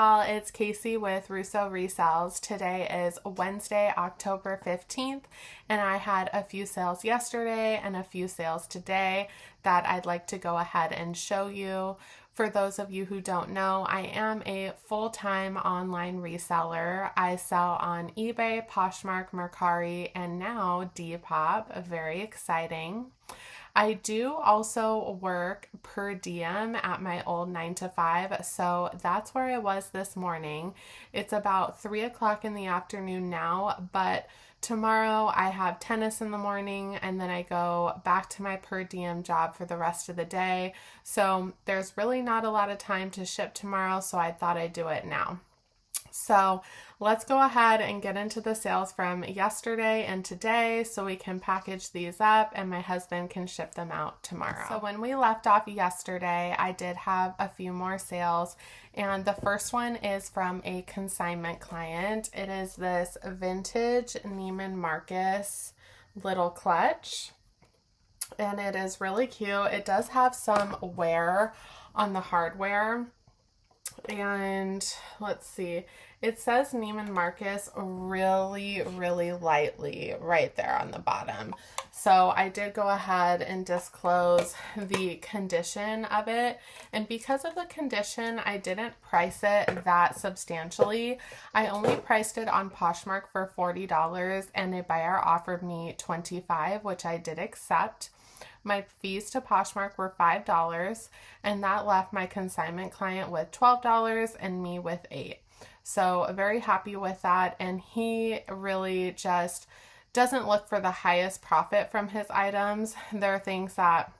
y'all, it's Casey with Russo Resells. Today is Wednesday, October 15th, and I had a few sales yesterday and a few sales today that I'd like to go ahead and show you. For those of you who don't know, I am a full-time online reseller. I sell on eBay, Poshmark, Mercari, and now Depop. Very exciting. I do also work per diem at my old 9 to 5, so that's where I was this morning. It's about 3 o'clock in the afternoon now, but tomorrow I have tennis in the morning and then I go back to my per diem job for the rest of the day. So there's really not a lot of time to ship tomorrow, so I thought I'd do it now. So let's go ahead and get into the sales from yesterday and today so we can package these up and my husband can ship them out tomorrow. So when we left off yesterday, I did have a few more sales, and the first one is from a consignment client. It is this vintage Neiman Marcus little clutch, and it is really cute. It does have some wear on the hardware. And let's see, it says Neiman Marcus really lightly right there on the bottom. So I did go ahead and disclose the condition of it. And because of the condition, I didn't price it that substantially. I only priced it on Poshmark for $40 and a buyer offered me $25, which I did accept. My fees to Poshmark were $5, and that left my consignment client with $12 and me with $8. So very happy with that, and he really just doesn't look for the highest profit from his items. There are things that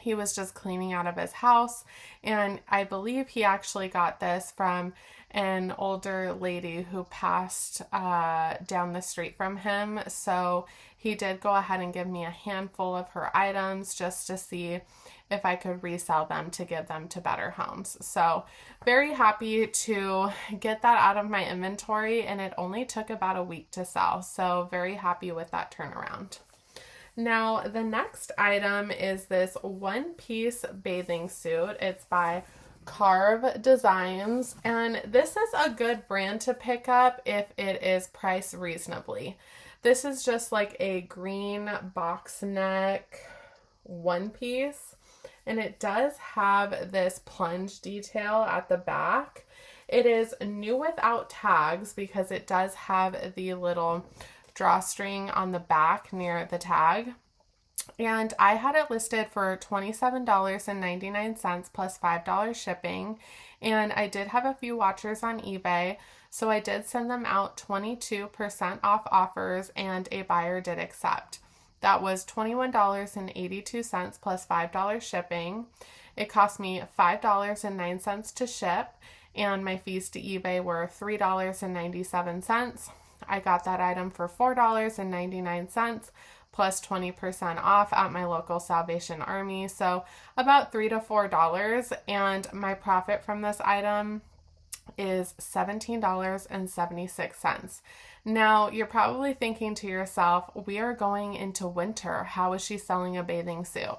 he was just cleaning out of his house, and I believe he actually got this from an older lady who passed down the street from him. So he did go ahead and give me a handful of her items just to see if I could resell them to give them to better homes. So very happy to get that out of my inventory, and it only took about a week to sell. So very happy with that turnaround. Now, the next item is this one-piece bathing suit. It's by Carve Designs, and this is a good brand to pick up if it is priced reasonably. This is just like a green box neck one-piece, and it does have this plunge detail at the back. It is new without tags because it does have the little drawstring on the back near the tag. And I had it listed for $27.99 plus $5 shipping. And I did have a few watchers on eBay, so I did send them out 22% off offers, and a buyer did accept. That was $21.82 plus $5 shipping. It cost me $5.09 to ship, and my fees to eBay were $3.97. I got that item for $4.99 plus 20% off at my local Salvation Army, so about $3 to $4, and my profit from this item is $17.76. Now, you're probably thinking to yourself, we are going into winter. How is she selling a bathing suit?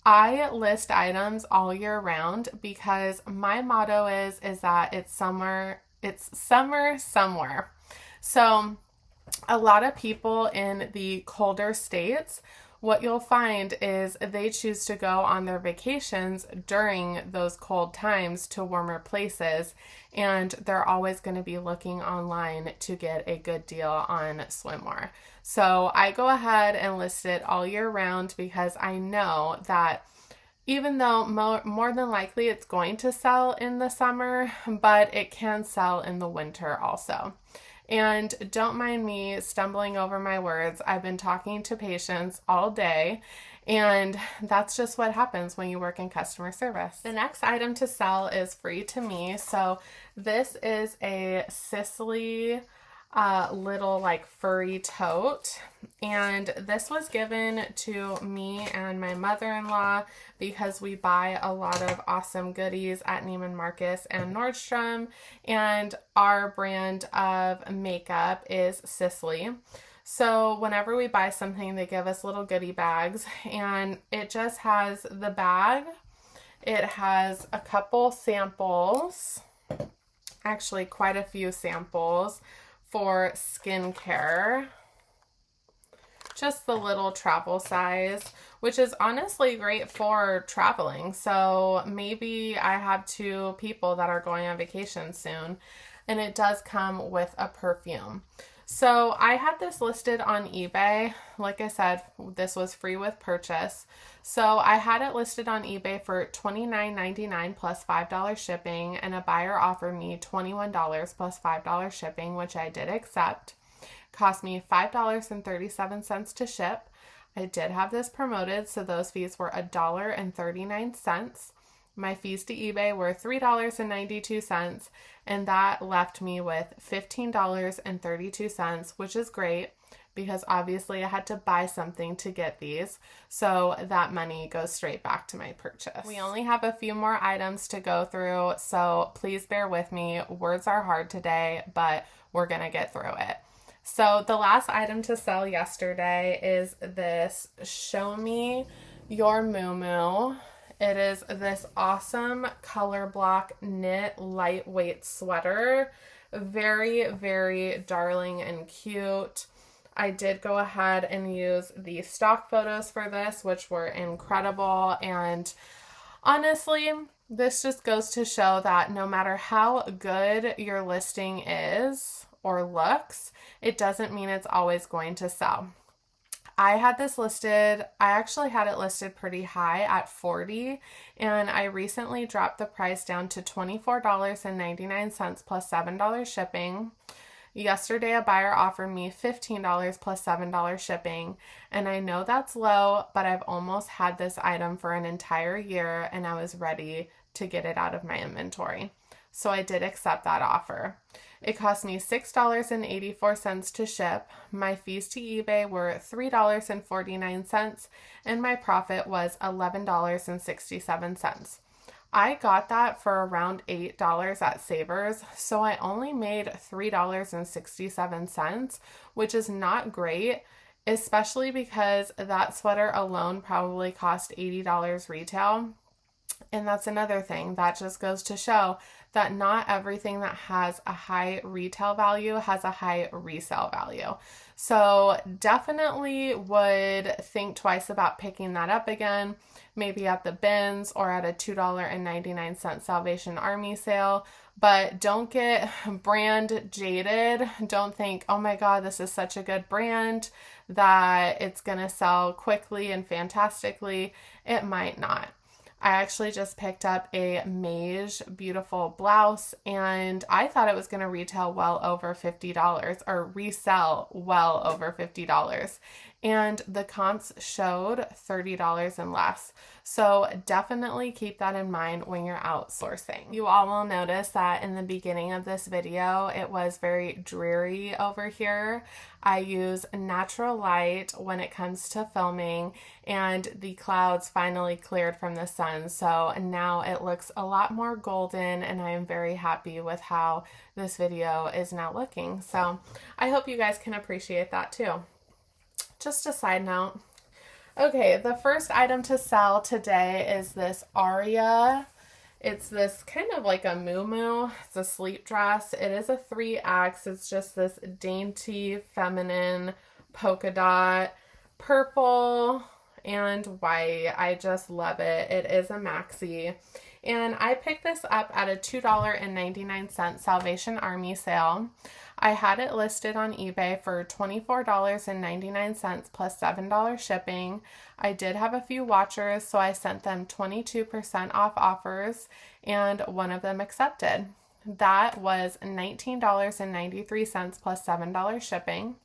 I list items all year round because my motto is that it's summer somewhere. So a lot of people in the colder states, what you'll find is they choose to go on their vacations during those cold times to warmer places, and they're always going to be looking online to get a good deal on swimwear. So I go ahead and list it all year round because I know that even though more than likely it's going to sell in the summer, but it can sell in the winter also. And don't mind me stumbling over my words. I've been talking to patients all day, and that's just what happens when you work in customer service. The next item to sell is free to me. So this is a Sicily little like furry tote, and this was given to me and my mother-in-law because we buy a lot of awesome goodies at Neiman Marcus and Nordstrom, and our brand of makeup is Sicily. So whenever we buy something, they give us little goodie bags, and it just has the bag. It has a couple samples. actually quite a few samples for skincare. Just the little travel size, which is honestly great for traveling. So maybe I have 2 people that are going on vacation soon, and it does come with a perfume. So I had this listed on eBay. Like I said, this was free with purchase. So I had it listed on eBay for $29.99 plus $5 shipping, and a buyer offered me $21 plus $5 shipping, which I did accept. Cost me $5.37 to ship. I did have this promoted, so those fees were $1.39. My fees to eBay were $3.92, and that left me with $15.32, which is great because obviously I had to buy something to get these, so that money goes straight back to my purchase. We only have a few more items to go through, so please bear with me. Words are hard today, but we're going to get through it. So the last item to sell yesterday is this Show Me Your Moo. It is this awesome color block knit lightweight sweater. Very, very darling and cute. I did go ahead and use the stock photos for this, which were incredible. And honestly, this just goes to show that no matter how good your listing is or looks, it doesn't mean it's always going to sell. I actually had it listed pretty high at $40, and I recently dropped the price down to $24.99 plus $7 shipping. Yesterday, a buyer offered me $15 plus $7 shipping, and I know that's low, but I've almost had this item for an entire year, and I was ready to get it out of my inventory. So I did accept that offer. It cost me $6.84 to ship. My fees to eBay were $3.49, and my profit was $11.67. I got that for around $8 at Savers, so I only made $3.67, which is not great, especially because that sweater alone probably cost $80 retail. And that's another thing that just goes to show that not everything that has a high retail value has a high resale value. So definitely would think twice about picking that up again, maybe at the bins or at a $2.99 Salvation Army sale. But don't get brand jaded. Don't think, oh my God, this is such a good brand that it's going to sell quickly and fantastically. It might not. I actually just picked up a beige beautiful blouse, and I thought it was going to retail well over $50 or resell well over $50. And the comps showed $30 and less. So definitely keep that in mind when you're outsourcing. You all will notice that in the beginning of this video, it was very dreary over here. I use natural light when it comes to filming, and the clouds finally cleared from the sun. So now it looks a lot more golden, and I am very happy with how this video is now looking. So I hope you guys can appreciate that too. Just a side note. Okay, the first item to sell today is this Aria. It's this kind of like a muumuu. It's a sleep dress. It is a 3X. It's just this dainty, feminine polka dot, purple and white. I just love it. It is a maxi. And I picked this up at a $2.99 Salvation Army sale. I had it listed on eBay for $24.99 plus $7 shipping. I did have a few watchers, so I sent them 22% off offers, and one of them accepted. That was $19.93 plus $7 shipping.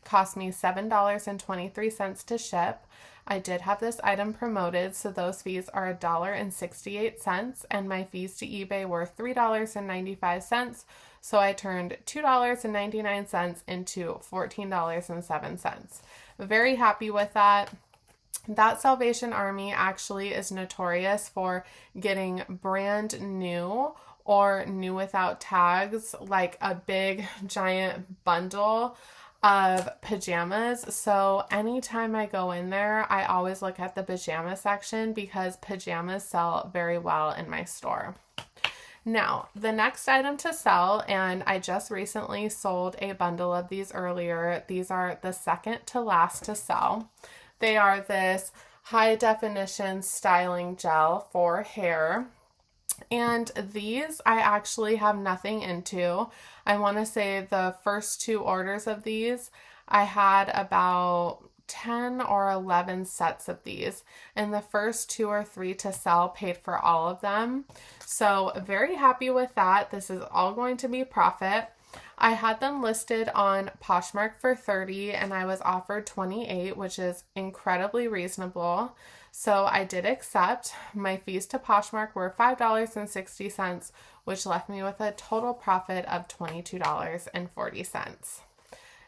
Cost me $7.23 to ship. I did have this item promoted, so those fees are $1.68, and my fees to eBay were $3.95, so I turned $2.99 into $14.07. Very happy with that. That Salvation Army actually is notorious for getting brand new or new without tags, like a big giant bundle of pajamas. So anytime I go in there, I always look at the pajama section because pajamas sell very well in my store. Now, the next item to sell, and I just recently sold a bundle of these earlier. These are the second to last to sell. They are this high definition styling gel for hair. And these I actually have nothing into. I want to say the first 2 orders of these, I had about 10 or 11 sets of these, and the first 2 or 3 to sell paid for all of them. So very happy with that. This is all going to be profit. I had them listed on Poshmark for $30 and I was offered $28, which is incredibly reasonable. So I did accept. My fees to Poshmark were $5.60, which left me with a total profit of $22.40.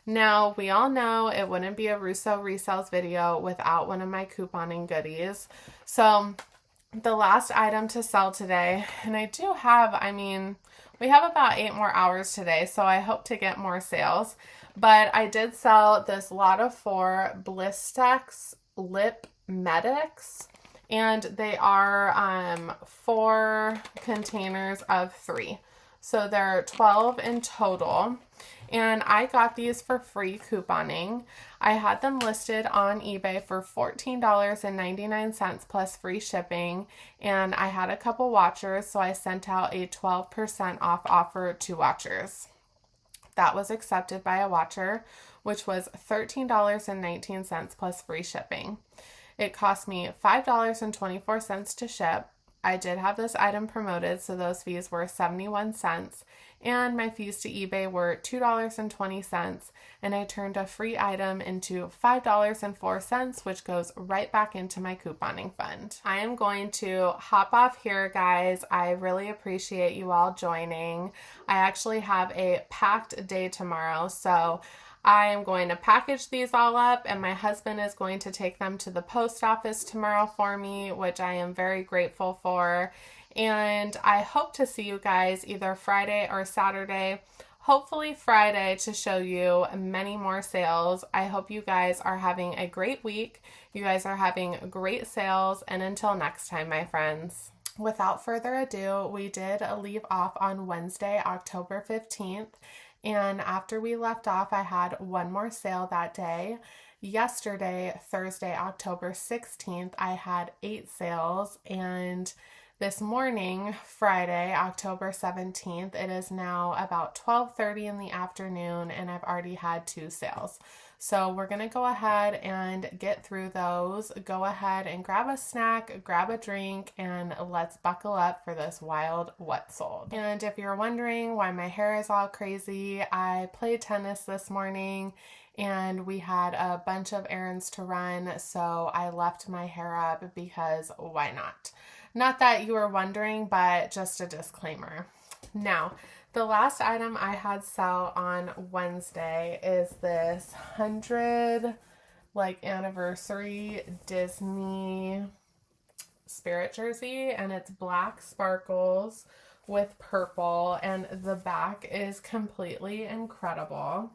Now, we all know it wouldn't be a Russo Resells video without one of my couponing goodies. So the last item to sell today, and I do have, we have about 8 more hours today, so I hope to get more sales. But I did sell this lot of 4 Blistex Lip Medics, and they are 4 containers of 3. So there are 12 in total. And I got these for free couponing. I had them listed on eBay for $14.99 plus free shipping. And I had a couple watchers, so I sent out a 12% off offer to watchers. That was accepted by a watcher, which was $13.19 plus free shipping. It cost me $5.24 to ship. I did have this item promoted, so those fees were 71 cents, and my fees to eBay were $2.20, and I turned a free item into $5.04, which goes right back into my couponing fund. I am going to hop off here, guys. I really appreciate you all joining. I actually have a packed day tomorrow, so I am going to package these all up, and my husband is going to take them to the post office tomorrow for me, which I am very grateful for. And I hope to see you guys either Friday or Saturday. Hopefully Friday, to show you many more sales. I hope you guys are having a great week. You guys are having great sales. And until next time, my friends. Without further ado, we did leave off on Wednesday, October 15th. And after we left off, I had one more sale that day. Yesterday, Thursday, October 16th, I had 8 sales. And this morning, Friday, October 17th, it is now about 12:30 in the afternoon, and I've already had 2 sales. So we're going to go ahead and get through those. Go ahead and grab a snack, grab a drink, and let's buckle up for this wild what sold. And if you're wondering why my hair is all crazy, I played tennis this morning and we had a bunch of errands to run, so I left my hair up because why not? Not that you were wondering, but just a disclaimer. Now, the last item I had sell on Wednesday is this 100 anniversary Disney Spirit jersey, and it's black sparkles with purple, and the back is completely incredible.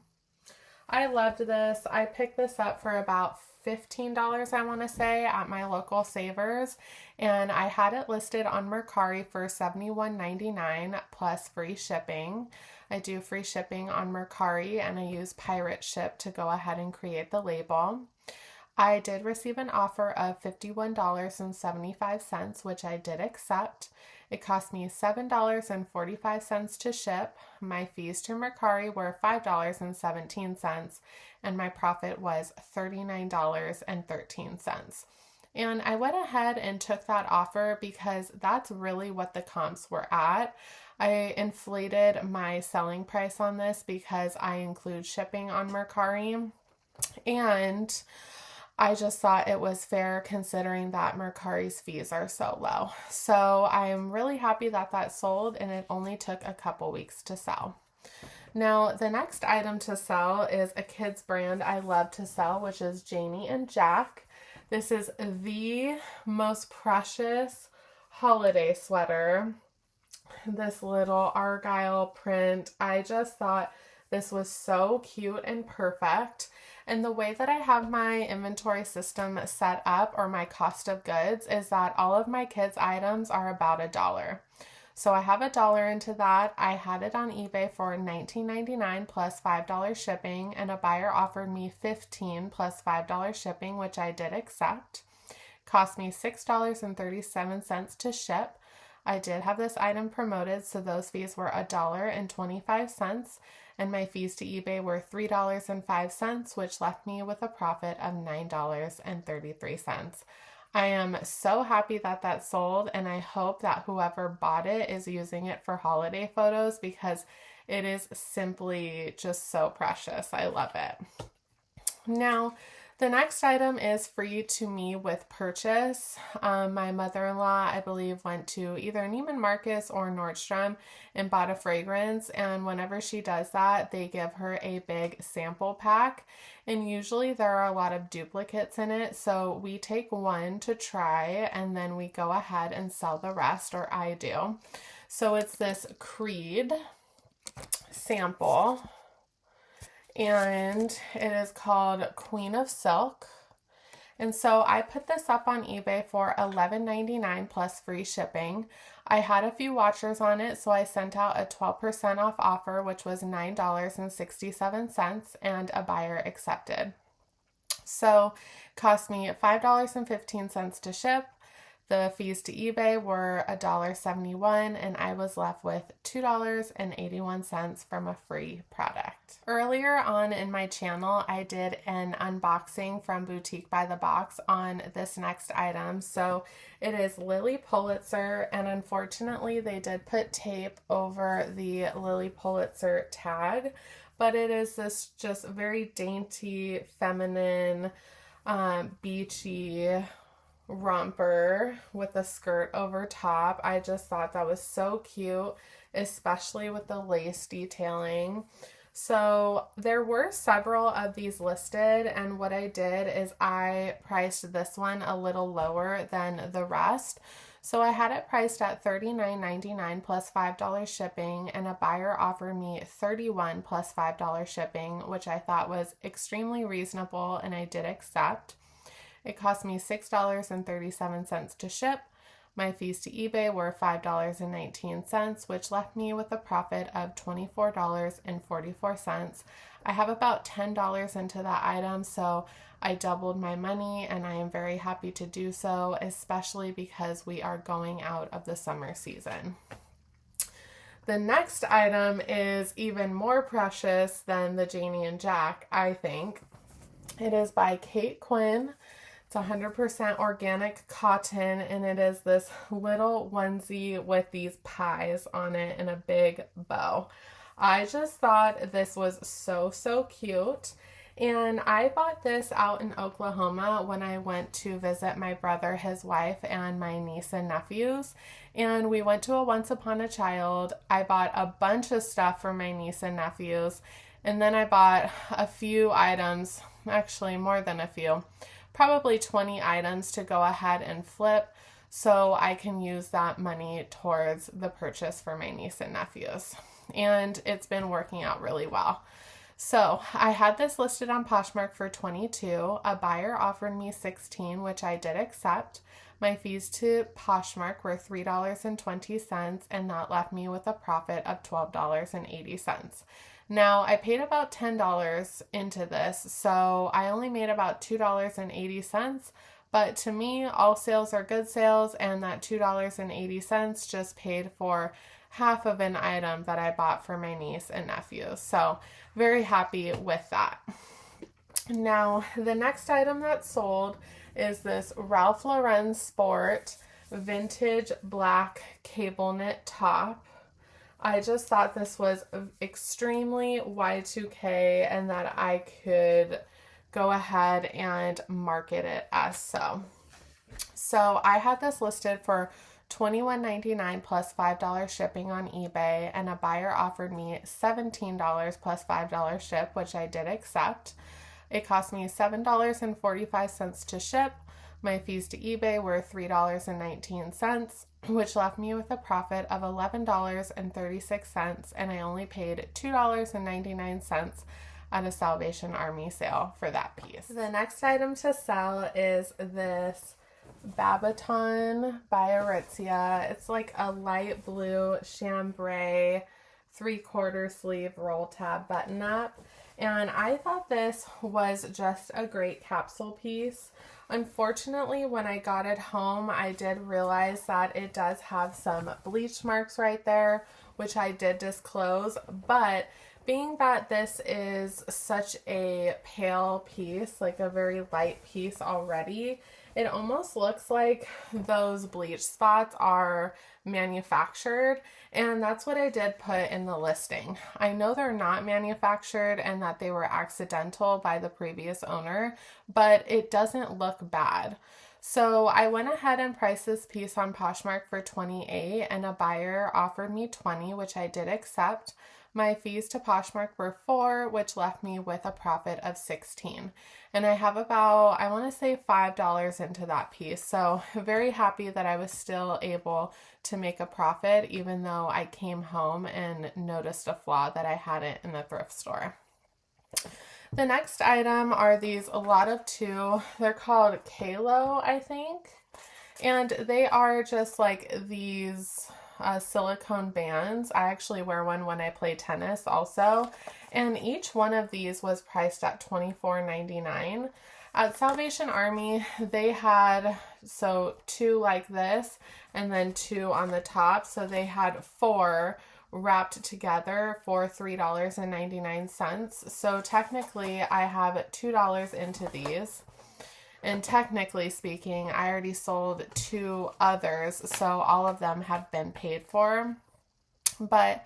I loved this. I picked this up for about $15, I want to say, at my local Savers, and I had it listed on Mercari for $71.99 plus free shipping. I do free shipping on Mercari, and I use Pirate Ship to go ahead and create the label. I did receive an offer of $51.75, which I did accept. It cost me $7.45 to ship. My fees to Mercari were $5.17, and my profit was $39.13. And I went ahead and took that offer because that's really what the comps were at. I inflated my selling price on this because I include shipping on Mercari, and I just thought it was fair considering that Mercari's fees are so low. So I'm really happy that that sold, and it only took a couple weeks to sell. Now, the next item to sell is a kids brand I love to sell, which is Janie and Jack. This is the most precious holiday sweater. This little Argyle print. I just thought this was so cute and perfect. And the way that I have my inventory system set up, or my cost of goods, is that all of my kids' items are about $1. So I have $1 into that. I had it on eBay for $19.99 plus $5 shipping, and a buyer offered me $15 plus $5 shipping, which I did accept. Cost me $6.37 to ship. I did have this item promoted, so those fees were $1.25, and my fees to eBay were $3.05, which left me with a profit of $9.33. I am so happy that that sold, and I hope that whoever bought it is using it for holiday photos because it is simply just so precious. I love it. Now, the next item is free to me with purchase. My mother-in-law, I believe, went to either Neiman Marcus or Nordstrom and bought a fragrance. And whenever she does that, they give her a big sample pack. And usually there are a lot of duplicates in it. So we take one to try and then we go ahead and sell the rest, or I do. So it's this Creed sample. And it is called Queen of Silk. And so I put this up on eBay for $11.99 plus free shipping. I had a few watchers on it, so I sent out a 12% off offer, which was $9.67, and a buyer accepted. So it cost me $5.15 to ship. The fees to eBay were $1.71, and I was left with $2.81 from a free product. Earlier on in my channel, I did an unboxing from Boutique by the Box on this next item. So it is Lily Pulitzer, and unfortunately they did put tape over the Lily Pulitzer tag, but it is this just very dainty, feminine, beachy romper with a skirt over top. I just thought that was so cute, especially with the lace detailing. So there were several of these listed, and what I did is I priced this one a little lower than the rest. So I had it priced at $39.99 plus $5 shipping, and a buyer offered me $31 plus $5 shipping, which I thought was extremely reasonable, and I did accept. It cost me $6.37 to ship. My fees to eBay were $5.19, which left me with a profit of $24.44. I have about $10 into that item, so I doubled my money, and I am very happy to do so, especially because we are going out of the summer season. The next item is even more precious than the Janie and Jack, I think. It is by Kate Quinn. It's 100% organic cotton, and it is this little onesie with these pies on it and a big bow. I just thought this was so, so cute. And I bought this out in Oklahoma when I went to visit my brother, his wife, and my niece and nephews. And we went to a Once Upon a Child. I bought a bunch of stuff for my niece and nephews. And then I bought a few items, actually more than a few, probably 20 items to go ahead and flip so I can use that money towards the purchase for my niece and nephews. And it's been working out really well. So I had this listed on Poshmark for $22. A buyer offered me $16, which I did accept. My fees to Poshmark were $3.20, and that left me with a profit of $12.80. Now, I paid about $10 into this, so I only made about $2.80, but to me, all sales are good sales, and that $2.80 just paid for half of an item that I bought for my niece and nephew, so very happy with that. Now, the next item that sold is this Ralph Lauren Sport vintage black cable knit top. I just thought this was extremely Y2K and that I could go ahead and market it as so. So I had this listed for $21.99 plus $5 shipping on eBay, and a buyer offered me $17 plus $5 ship, which I did accept. It cost me $7.45 to ship. My fees to eBay were $3.19, which left me with a profit of $11.36, and I only paid $2.99 at a Salvation Army sale for that piece. The next item to sell is this Babaton by Aritzia. It's like a light blue chambray 3/4 sleeve roll tab button up. And I thought this was just a great capsule piece. Unfortunately, when I got it home, I did realize that it does have some bleach marks right there, which I did disclose, but being that this is such a pale piece, like a very light piece already, it almost looks like those bleach spots are manufactured, and that's what I did put in the listing. I know they're not manufactured and that they were accidental by the previous owner, but it doesn't look bad. So I went ahead and priced this piece on Poshmark for $28, and a buyer offered me $20, which I did accept. My fees to Poshmark were $4, which left me with a profit of $16. And I have about, I want to say $5 into that piece. So very happy that I was still able to make a profit, even though I came home and noticed a flaw that I hadn't in the thrift store. The next item are these a lot of two. They're called Kalo, I think. And they are just like these silicone bands. I actually wear one when I play tennis also. And each one of these was priced at $24.99. At Salvation Army, they had two like this and then two on the top. So they had four wrapped together for $3.99. So technically I have $2 into these. And technically speaking, I already sold two others, so all of them have been paid for. But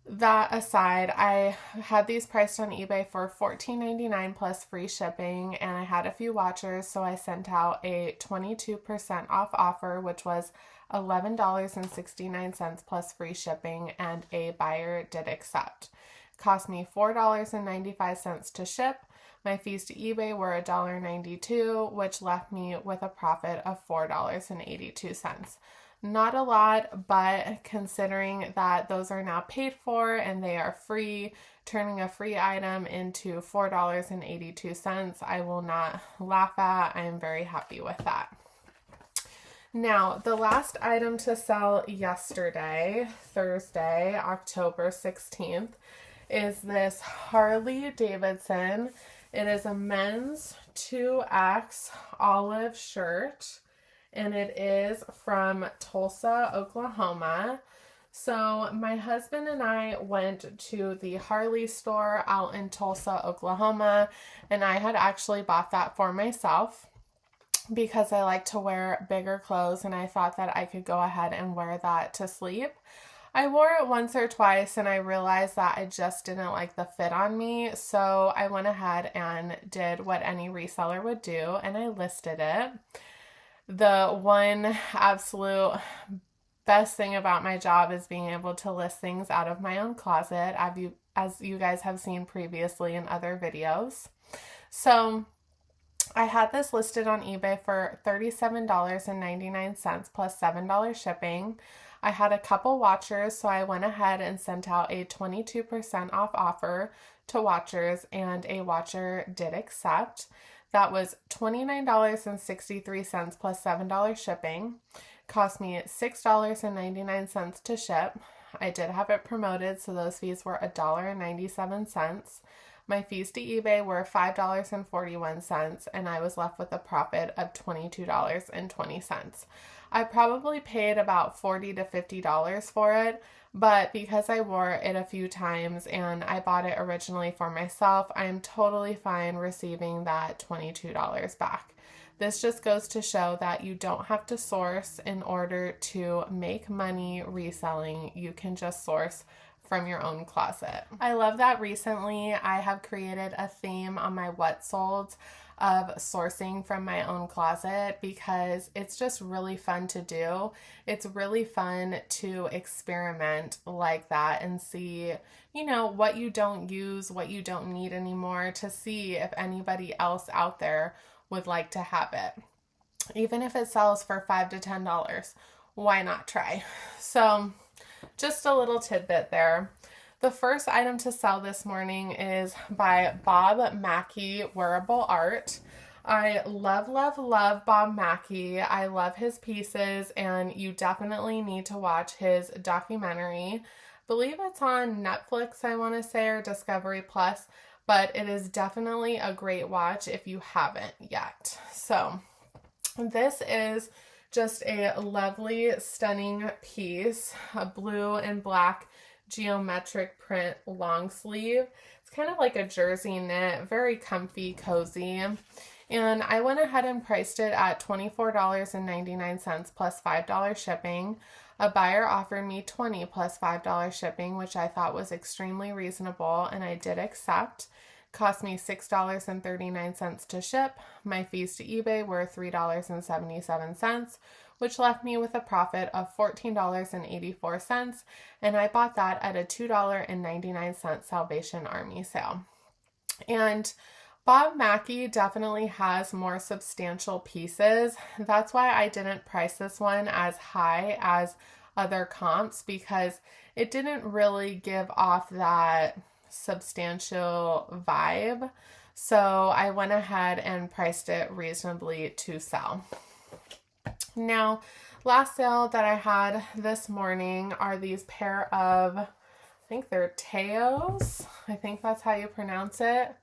that aside, I had these priced on eBay for $14.99 plus free shipping, and I had a few watchers, so I sent out a 22% off offer, which was $11.69 plus free shipping, and a buyer did accept. It cost me $4.95 to ship. My fees to eBay were $1.92, which left me with a profit of $4.82. Not a lot, but considering that those are now paid for and they are free, turning a free item into $4.82, I will not laugh at. I am very happy with that. Now, the last item to sell yesterday, Thursday, October 16th, is this Harley Davidson. It is a men's 2X olive shirt, and it is from Tulsa, Oklahoma. So my husband and I went to the Harley store out in Tulsa, Oklahoma, and I had actually bought that for myself because I like to wear bigger clothes, and I thought that I could go ahead and wear that to sleep. I wore it once or twice and I realized that I just didn't like the fit on me, so I went ahead and did what any reseller would do, and I listed it. The one absolute best thing about my job is being able to list things out of my own closet, as you guys have seen previously in other videos. So I had this listed on eBay for $37.99 plus $7 shipping. I had a couple watchers, so I went ahead and sent out a 22% off offer to watchers, and a watcher did accept. That was $29.63 plus $7 shipping. Cost me $6.99 to ship. I did have it promoted, so those fees were $1.97. My fees to eBay were $5.41, and I was left with a profit of $22.20. I probably paid about $40 to $50 for it, but because I wore it a few times and I bought it originally for myself, I am totally fine receiving that $22 back. This just goes to show that you don't have to source in order to make money reselling. You can just source from your own closet. I love that recently I have created a theme on my what solds of sourcing from my own closet because it's just really fun to do. It's really fun to experiment like that and see, what you don't use, what you don't need anymore, to see if anybody else out there would like to have it. Even if it sells for $5 to $10, why not try? So just a little tidbit there. The first item to sell this morning is by Bob Mackey Wearable Art. I love, love, love Bob Mackie. I love his pieces, and you definitely need to watch his documentary. I believe it's on Netflix, I want to say, or Discovery Plus, but it is definitely a great watch if you haven't yet. So this is just a lovely, stunning piece, a blue and black geometric print long sleeve. It's kind of like a jersey knit, very comfy, cozy. And I went ahead and priced it at $24.99 plus $5 shipping. A buyer offered me $20 plus $5 shipping, which I thought was extremely reasonable, and I did accept. Cost me $6.39 to ship. My fees to eBay were $3.77, which left me with a profit of $14.84, and I bought that at a $2.99 Salvation Army sale. And Bob Mackie definitely has more substantial pieces. That's why I didn't price this one as high as other comps, because it didn't really give off that substantial vibe. So I went ahead and priced it reasonably to sell. Now, last sale that I had this morning are these pair of, I think they're Teos. I think that's how you pronounce it.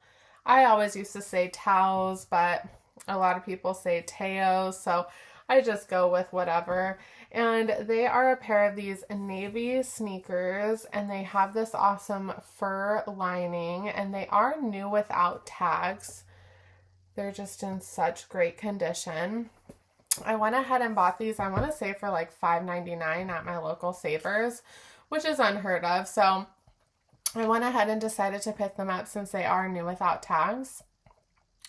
I always used to say Taos, but a lot of people say Teos, so I just go with whatever. And they are a pair of these navy sneakers, and they have this awesome fur lining, and they are new without tags. They're just in such great condition. I went ahead and bought these, I want to say for like $5.99 at my local Savers, which is unheard of. So I went ahead and decided to pick them up since they are new without tags.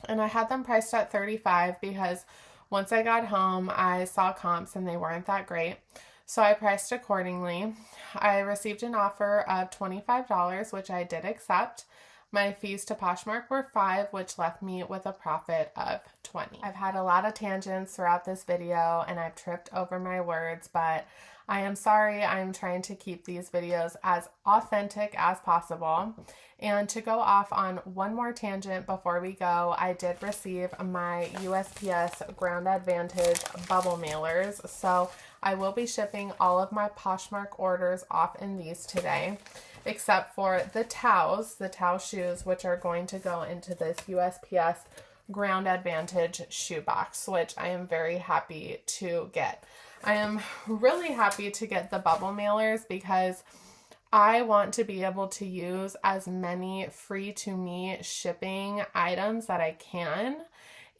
And I had them priced at $35 because once I got home, I saw comps and they weren't that great. So I priced accordingly. I received an offer of $25, which I did accept. My fees to Poshmark were $5, which left me with a profit of $20. I've had a lot of tangents throughout this video and I've tripped over my words, but I am sorry. I'm trying to keep these videos as authentic as possible. And to go off on one more tangent before we go, I did receive my USPS Ground Advantage bubble mailers. So I will be shipping all of my Poshmark orders off in these today, except for the Tao shoes, which are going to go into this USPS Ground Advantage shoebox, which I am very happy to get. I am really happy to get the bubble mailers because I want to be able to use as many free to me shipping items that I can.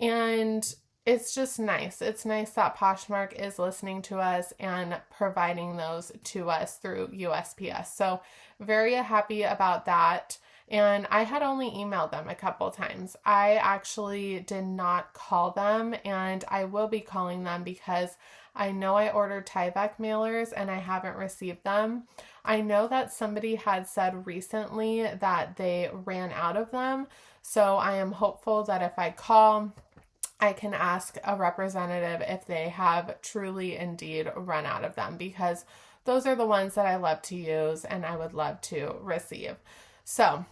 And it's just nice. It's nice that Poshmark is listening to us and providing those to us through USPS. So very happy about that. And I had only emailed them a couple times. I actually did not call them, and I will be calling them because I know I ordered Tyvek mailers and I haven't received them. I know that somebody had said recently that they ran out of them. So I am hopeful that if I call, I can ask a representative if they have truly indeed run out of them, because those are the ones that I love to use and I would love to receive. So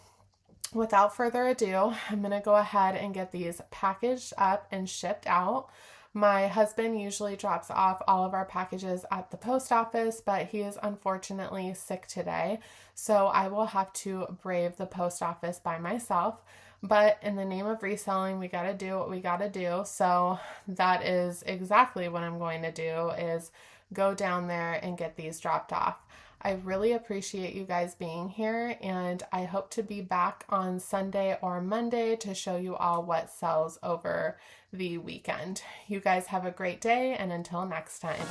without further ado, I'm going to go ahead and get these packaged up and shipped out. My husband usually drops off all of our packages at the post office, but he is unfortunately sick today, so I will have to brave the post office by myself. But in the name of reselling, we got to do what we got to do. So that is exactly what I'm going to do, is go down there and get these dropped off. I really appreciate you guys being here, and I hope to be back on Sunday or Monday to show you all what sells over the weekend. You guys have a great day, and until next time.